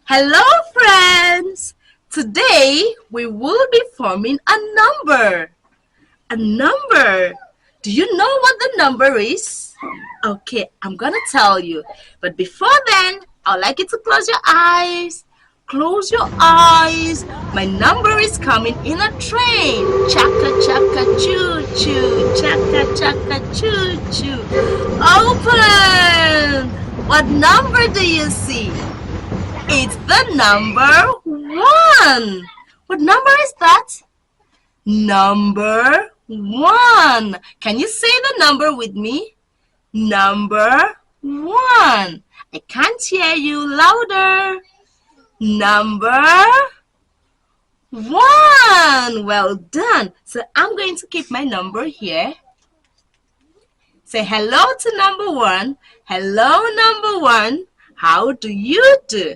Hello, friends! Today we will be forming a number. A number. Do you know what the number is? Okay, I'm gonna tell you. But before then, I'd like you to close your eyes. Close your eyes. My number is coming in a train. Chaka chaka choo choo. Chaka chaka choo choo. Open! What number do you see? It's the number 1. What number is that? Number 1. Can you say the number with me? Number 1. I can't hear you louder. Number 1. Well done. So I'm going to keep my number here. Say hello to number 1. Hello, number 1. How do you do?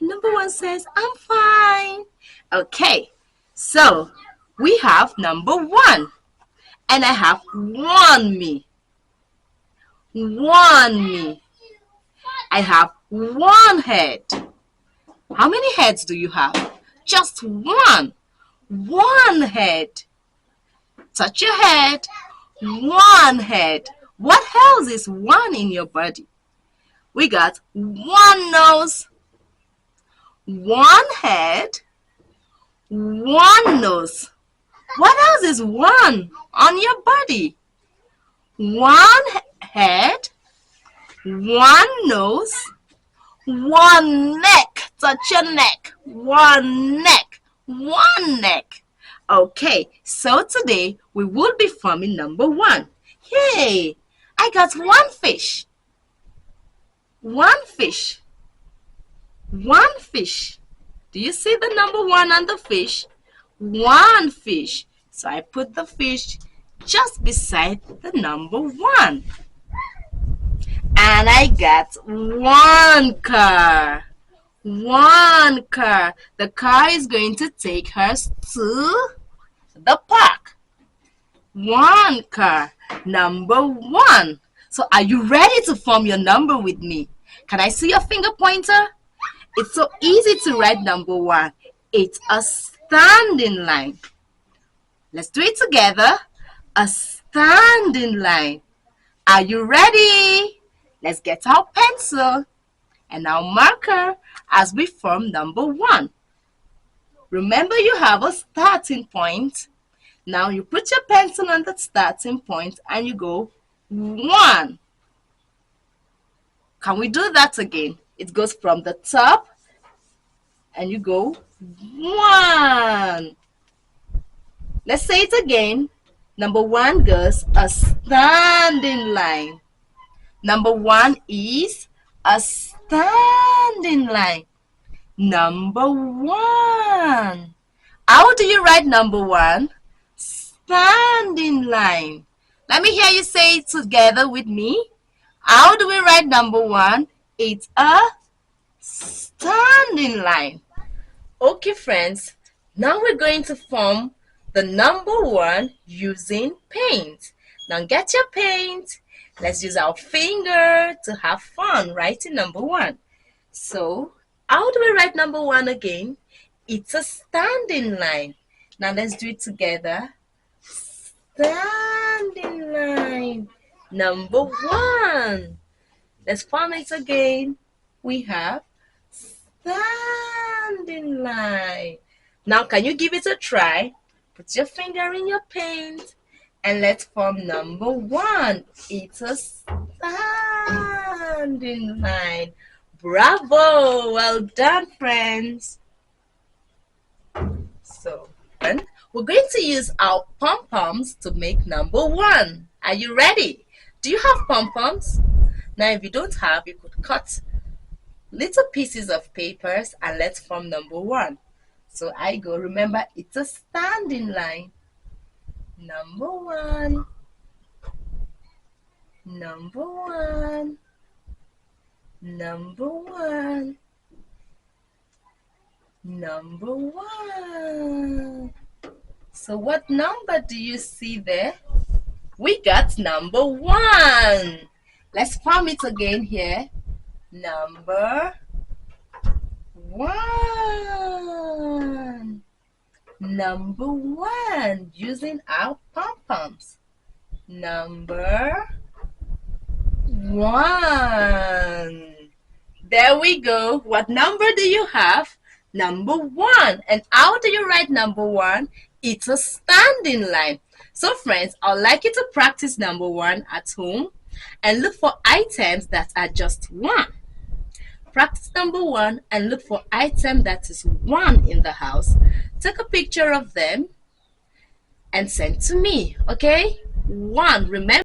Number 1 says, I'm fine. Okay, so we have number 1. And I have 1 me. 1 me. I have 1 head. How many heads do you have? Just 1. 1 head. Touch your head. 1 head. What else is 1 in your body? We got 1 nose. 1 head, 1 nose. What else is 1 on your body? 1 head, 1 nose, 1 neck. Touch your neck. 1 neck. 1 neck. Okay, so today we will be forming number 1. Yay! I got 1 fish. 1 fish. 1 fish. Do you see the number 1 on the fish? 1 fish. So I put the fish just beside the number 1. And I got 1 car. 1 car. The car is going to take us to the park. 1 car. Number 1. So are you ready to form your number with me? Can I see your finger pointer? It's so easy to write number 1. It's a standing line. Let's do it together. A standing line. Are you ready? Let's get our pencil and our marker as we form number 1. Remember, you have a starting point. Now you put your pencil on the starting point and you go 1. Can we do that again? It goes from the top and you go 1. Let's say it again. Number 1 goes a standing line. Number 1 is a standing line. Number 1. How do you write number 1? Standing line. Let me hear you say it together with me. How do we write number 1? It's a standing line. Okay, friends. Now we're going to form the number 1 using paint. Now get your paint. Let's use our finger to have fun writing number 1. So, how do we write number 1 again? It's a standing line. Now let's do it together. Standing line. Number 1. Let's form it again. We have standing line. Now can you give it a try? Put your finger in your paint and let's form number 1. It's a standing line. Bravo! Well done, friends. So, then we're going to use our pom-poms to make number 1. Are you ready? Do you have pom-poms? Now, if you don't have, you could cut little pieces of papers and let's form number 1. So I go, remember, it's a standing line. Number 1. Number 1. Number 1. Number 1. So what number do you see there? We got number 1. Let's form it again here. Number one. Number one, using our pom-poms. Number one. There we go. What number do you have? Number one. And how do you write number one? It's a standing line. So friends, I'd like you to practice number one at home and look for items that are just one. Practice number one and look for item that is one in the house. Take a picture of them and send to me, okay? One, remember.